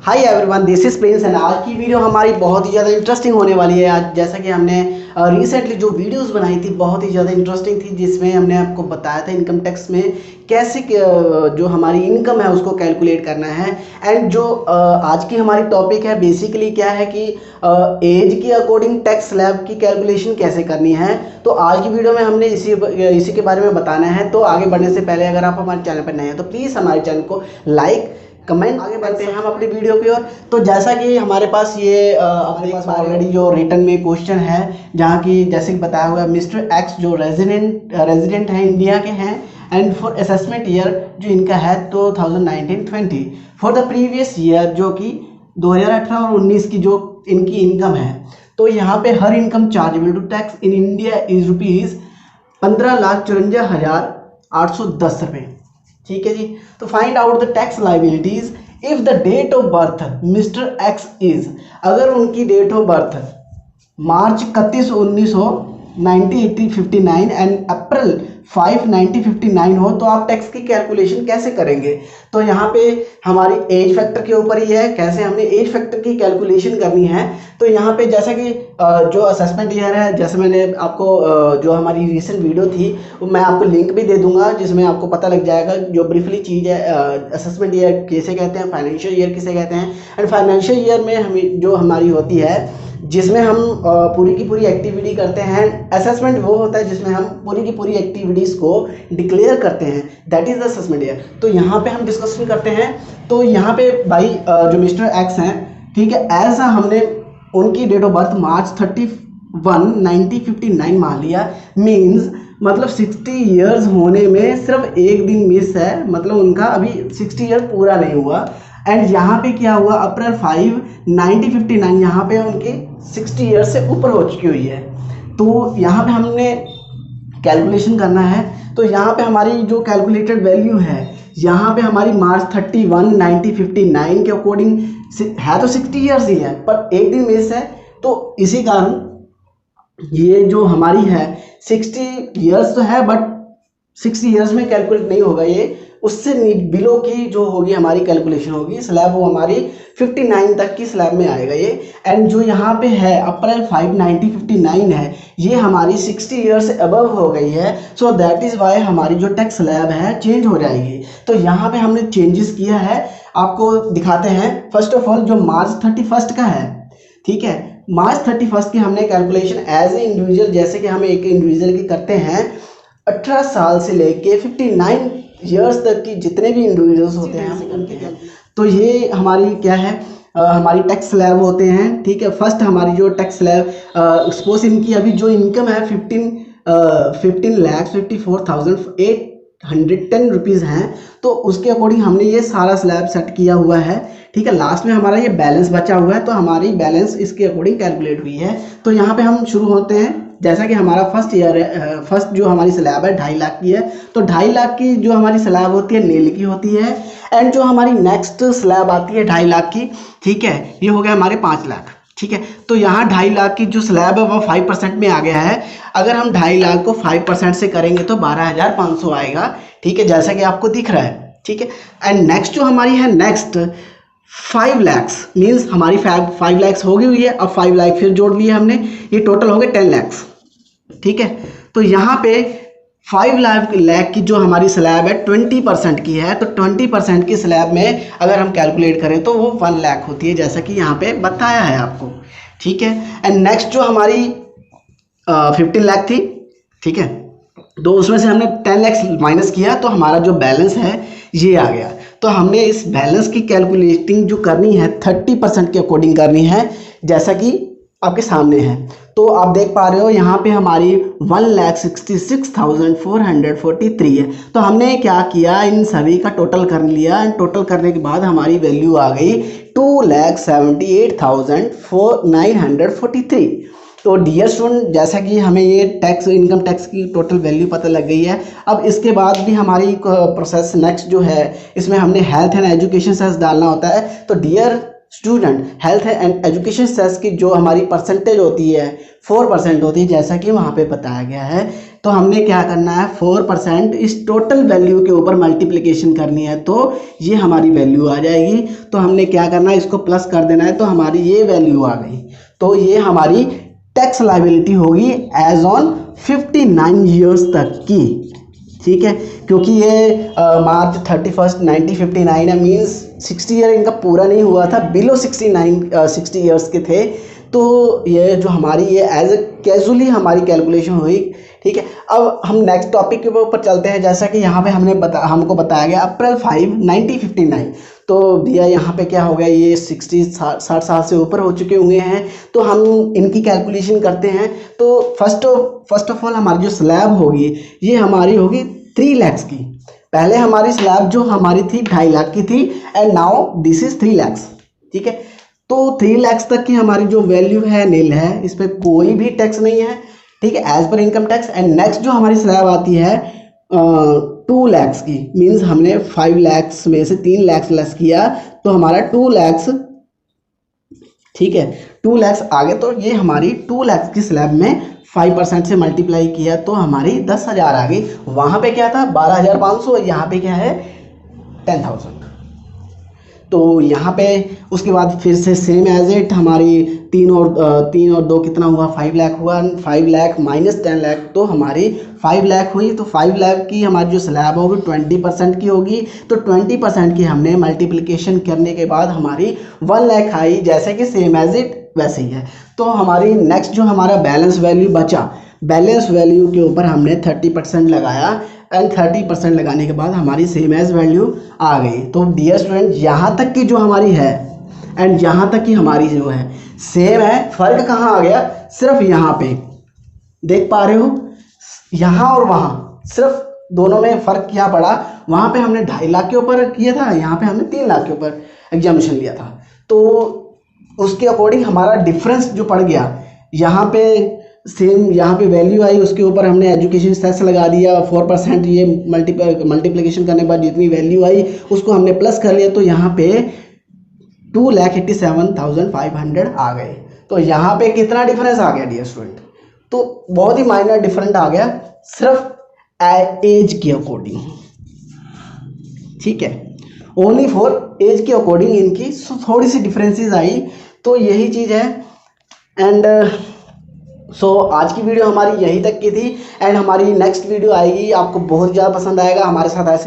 Hi everyone, this is Prince and आज की video हमारी बहुत ही ज़्यादा इंटरेस्टिंग होने वाली है। आज जैसा कि हमने रिसेंटली जो वीडियोस बनाई थी बहुत ही ज़्यादा इंटरेस्टिंग थी, जिसमें हमने आपको बताया था इनकम टैक्स में कैसे जो हमारी इनकम है उसको कैलकुलेट करना है। एंड जो आज की हमारी टॉपिक है बेसिकली क्या है कि एज के अकॉर्डिंग टैक्स स्लैब की कैलकुलेशन कैसे करनी है। तो आज की वीडियो में हमने इसी के बारे में बताना है। तो आगे बढ़ने से पहले अगर आप हमारे चैनल पर नए हैं तो प्लीज़ हमारे चैनल को लाइक कमेंट आगे बढ़ते हैं हम अपनी वीडियो की ओर। तो जैसा कि हमारे पास ये अपने पास ऑलरेडी जो रिटर्न में क्वेश्चन है, जहाँ की जैसे कि बताया हुआ है मिस्टर एक्स जो रेजिडेंट है इंडिया के हैं एंड फॉर असेसमेंट ईयर जो इनका है 2019-20 फॉर द प्रीवियस ईयर जो कि 2018 और 19 की जो इनकी इनकम है। तो यहाँ पे हर income chargeable to tax in India is rupees 15,54,810 रुपये। ठीक है जी। तो find out the tax liabilities if the date of birth mister X is, अगर उनकी date of birth March 31/19/1959 and April 5/1959 हो तो आप टैक्स की कैलकुलेशन कैसे करेंगे। तो यहाँ पे हमारी एज फैक्टर के ऊपर ही है, कैसे हमने एज फैक्टर की कैलकुलेशन करनी है। तो यहाँ पे जैसा कि जो असेसमेंट ईयर है, जैसे मैंने आपको जो हमारी रिसेंट वीडियो थी मैं आपको लिंक भी दे दूंगा जिसमें आपको पता लग जाएगा जो ब्रीफली चीज़ है असेसमेंट ईयर किसे कहते हैं, फाइनेंशियल ईयर किसे कहते हैं। एंड फाइनेंशियल ईयर में हमें जो हमारी होती है जिसमें हम पूरी की पूरी एक्टिविटी करते हैं। असेसमेंट वो होता है जिसमें हम पूरी की पूरी एक्टिविटीज़ को डिक्लेयर करते हैं, that is the assessment year. तो यहाँ पे हम डिस्कशन करते हैं। तो यहाँ पे भाई जो मिस्टर एक्स हैं, ठीक है, एज हमने उनकी डेट ऑफ बर्थ मार्च 31/1959 मान लिया, मीन्स मतलब 60 ईयर्स होने में सिर्फ एक दिन मिस है, मतलब उनका अभी 60 ईयर पूरा नहीं हुआ। एंड यहाँ पे क्या हुआ, अप्रैल 5/1959 यहाँ पे उनकी 60 ईयर से ऊपर हो चुकी हुई है। तो यहाँ पे हमने कैलकुलेशन करना है। तो यहाँ पे हमारी जो कैलकुलेटेड वैल्यू है, यहाँ पे हमारी मार्च 31/1959 के अकॉर्डिंग है तो 60 ईयर्स ही है, पर एक दिन मिस है। तो इसी कारण ये जो हमारी है 60 ईयर्स तो है, बट 60 ईयर्स में कैलकुलेट नहीं होगा, ये उससे बिलो की जो होगी हमारी कैलकुलेशन होगी स्लैब, वो हमारी 59 तक की स्लैब में आएगा ये। एंड जो यहाँ पे है अप्रैल 5/1959 है, ये हमारी 60 ईयर से अबव हो गई है। सो दैट इज़ वाई हमारी जो टैक्स स्लैब है चेंज हो जाएगी। तो यहाँ पे हमने चेंजेस किया है, आपको दिखाते हैं। फर्स्ट ऑफ ऑल जो मार्च 31 का है, ठीक है, मार्च 31 की हमने कैलकुलेशन एज ए इंडिविजुअल, जैसे कि हम एक इंडिविजुअल की करते हैं 18 साल से लेके 59 ईयर्स तक की जितने भी इंडिविजुअल्स होते हैं हम करते हैं। तो ये हमारी क्या है, हमारी टैक्स स्लैब होते हैं। ठीक है, फर्स्ट हमारी जो टैक्स स्लैब सपोज इनकी अभी जो इनकम है 15,54,810 रुपीज़ हैं, तो उसके अकॉर्डिंग हमने ये सारा स्लैब सेट किया हुआ है। ठीक है, लास्ट में हमारा ये बैलेंस बचा हुआ है, तो हमारी बैलेंस इसके अकॉर्डिंग कैलकुलेट हुई है। तो यहाँ पे हम शुरू होते हैं। जैसा कि हमारा फर्स्ट ईयर है, फर्स्ट जो हमारी स्लैब है 2.5 लाख की है, तो 2.5 लाख की जो हमारी स्लैब होती है नील की होती है। एंड जो हमारी नेक्स्ट स्लैब आती है 2.5 लाख की, ठीक है, ये हो गया हमारे 5 लाख। ठीक है, तो यहाँ 2.5 लाख की जो स्लैब है वो 5% में आ गया है। अगर हम 2.5 लाख को 5% से करेंगे तो 12,500 आएगा। ठीक है, जैसा कि आपको दिख रहा है। ठीक है, एंड नेक्स्ट जो हमारी है नेक्स्ट 5 लैक्स, मीन्स हमारी 5 लैक्स हो गई हुई है। अब 5 लाख फिर जोड़ लिए हमने, ये टोटल हो गए 10 लैक्स। ठीक है, तो यहाँ पे 5 लाख की जो हमारी स्लैब है 20% की है, तो 20% की स्लैब में अगर हम कैलकुलेट करें तो वो 1 लाख होती है, जैसा कि यहाँ पे बताया है आपको। ठीक है, एंड नेक्स्ट जो हमारी 15 लाख थी, ठीक है, तो उसमें से हमने 10 लाख माइनस किया तो हमारा जो बैलेंस है ये आ गया। तो हमने इस बैलेंस की कैलकुलेटिंग जो करनी है 30% के अकॉर्डिंग करनी है, जैसा कि आपके सामने है। तो आप देख पा रहे हो यहाँ पे हमारी 1,66,443 है। तो हमने क्या किया, इन सभी का टोटल कर लिया। टोटल करने के बाद हमारी वैल्यू आ गई 2,78,943। तो डियर स्टूडेंट, जैसा कि हमें ये टैक्स इनकम टैक्स की टोटल वैल्यू पता लग गई है, अब इसके बाद भी हमारी प्रोसेस नेक्स्ट जो है इसमें हमने हेल्थ एंड एजुकेशन सेस डालना होता है। तो dear student, health and education cess की जो हमारी परसेंटेज होती है 4% होती है, जैसा कि वहाँ पे बताया गया है। तो हमने क्या करना है, 4% इस टोटल वैल्यू के ऊपर मल्टीप्लिकेशन करनी है, तो ये हमारी वैल्यू आ जाएगी। तो हमने क्या करना है, इसको प्लस कर देना है, तो हमारी ये वैल्यू आ गई। तो ये हमारी टैक्स लायबिलिटी होगी एज ऑन 59 ईयर्स तक की, ठीक है। क्योंकि ये मार्च 31 1959 है, मीन्स 60 ईयर इनका पूरा नहीं हुआ था, बिलो 60 ईयर्स के थे। तो ये जो हमारी ये एज ए कैजुअली हमारी कैलकुलेशन हुई, ठीक है। अब हम नेक्स्ट टॉपिक के ऊपर चलते हैं। जैसा कि यहाँ पे हमको बताया गया अप्रैल 5 1959, तो दिया यहाँ पे क्या हो गया, ये 60 साल से ऊपर हो चुके हुए हैं। तो हम इनकी कैलकुलेशन करते हैं। तो फर्स्ट ऑफ ऑल हमारी जो स्लैब होगी ये हमारी होगी 3 लाख की। पहले हमारी स्लैब जो हमारी थी 2.5 लाख की थी, and now this is 3 lakh, ठीक है। तो 3 लाख तक की हमारी जो वैल्यू है नील है, इस पर कोई भी टैक्स नहीं है, ठीक है, as per income tax. And next जो हमारी स्लैब आती है 2 लाख की, मीन्स हमने 5 लाख में से 3 लाख लेस किया, तो हमारा 2 लाख, ठीक है, 2 लाख आ गए। तो ये हमारी 2 लाख की स्लैब में 5% से मल्टीप्लाई किया तो हमारी 10,000 आ गई। वहाँ पे क्या था 12,500, यहाँ पे क्या है 10,000। तो यहाँ पे उसके बाद फिर से सेम एज इट हमारी 3 और 2 कितना हुआ, 5 लाख हुआ। 5 लाख माइनस 10 लाख, तो हमारी 5 लाख हुई। तो 5 लाख की हमारी जो स्लैब होगी 20% की होगी। तो 20% की हमने मल्टीप्लिकेशन करने के बाद हमारी 1 लाख आई, जैसे कि सेम एज इट वैसे ही है। तो हमारी नेक्स्ट जो हमारा बैलेंस वैल्यू बचा, बैलेंस वैल्यू के ऊपर हमने 30% लगाया, एंड 30% लगाने के बाद हमारी सेम एज वैल्यू आ गई। तो डियर स्टूडेंट, यहाँ तक की जो हमारी है एंड यहाँ तक की हमारी जो है सेम है। फर्क कहाँ आ गया, सिर्फ यहाँ पे देख पा रहे हो, यहाँ और वहाँ सिर्फ दोनों में फर्क क्या पड़ा। वहाँ पे हमने 2.5 लाख के ऊपर किया था, यहाँ पे हमने 3 लाख के ऊपर एग्जामिनेशन लिया था। तो उसके अकॉर्डिंग हमारा डिफरेंस जो पड़ गया, यहाँ पे सेम यहाँ पे वैल्यू आई, उसके ऊपर हमने एजुकेशन सेस लगा दिया 4%, ये मल्टीप्लिकेशन करने के बाद जितनी वैल्यू आई उसको हमने प्लस कर लिया, तो यहाँ पे 2,87,500 आ गए। तो यहाँ पे कितना डिफरेंस आ गया डियर स्टूडेंट, तो बहुत ही माइनर डिफरेंट आ गया, सिर्फ एज के अकॉर्डिंग, ठीक है, ओनली फॉर एज के अकॉर्डिंग इनकी थोड़ी सी डिफरेंसेस आई। तो यही चीज़ है। एंड सो आज की वीडियो हमारी यहीं तक की थी, एंड हमारी नेक्स्ट वीडियो आएगी, आपको बहुत ज़्यादा पसंद आएगा हमारे साथ ऐसे